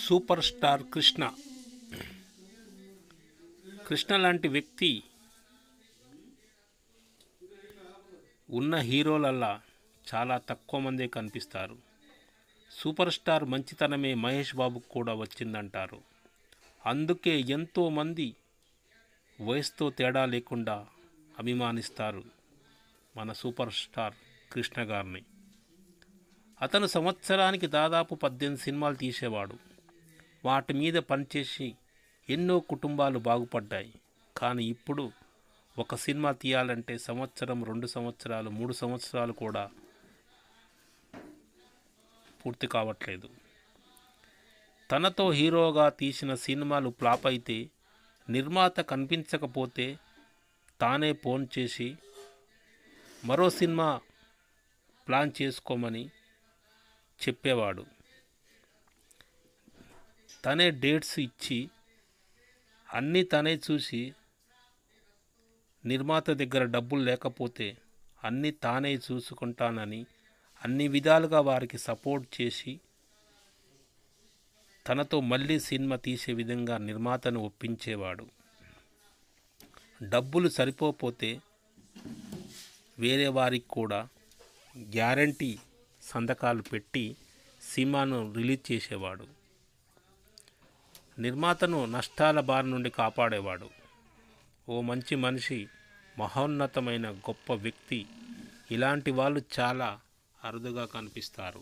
Super star Krishna. Krishna లాంటి వ్యక్తి ఉన్న హీరోలల్లా చాలా తక్కువ మందే కనిపిస్తారు. సూపర్ స్టార్ మంచితనమే మహేష్ బాబుకు కూడా వచ్చిందంటారు. అందుకే ఎంతోమంది వయసుతో తేడా లేకుండా అభిమానిస్తారు మన సూపర్ స్టార్ కృష్ణ గారిని. అతను సంవత్సరానికి దాదాపు 18 సినిమాలు తీసేవాడు. వాటి మీద పనిచేసి ఎన్నో కుటుంబాలు బాగుపడ్డాయి. కానీ ఇప్పుడు ఒక సినిమా తీయాలంటే సంవత్సరం, 2 సంవత్సరాలు, 3 సంవత్సరాలు కూడా పూర్తి కావట్లేదు. తనతో హీరోగా తీసిన సినిమాలు ఫ్లాప్ అయితే, నిర్మాత కనిపించకపోతే తానే ఫోన్ చేసి మరో సినిమా ప్లాన్ చేసుకోమని చెప్పేవాడు. తనే డేట్స్ ఇచ్చి అన్నీ తనే చూసి, నిర్మాత దగ్గర డబ్బులు లేకపోతే అన్నీ తానే చూసుకుంటానని అన్ని విధాలుగా వారికి సపోర్ట్ చేసి తనతో మళ్ళీ సినిమా తీసే విధంగా నిర్మాతను ఒప్పించేవాడు. డబ్బులు సరిపోతే వేరే వారికి కూడా గ్యారంటీ సంతకాలు పెట్టి సినిమాను రిలీజ్ చేసేవాడు. నిర్మాతను నష్టాల బారి నుండి కాపాడేవాడు. ఓ మంచి మనిషి, మహోన్నతమైన గొప్ప వ్యక్తి. ఇలాంటి వాళ్ళు చాలా అరుదుగా కనిపిస్తారు.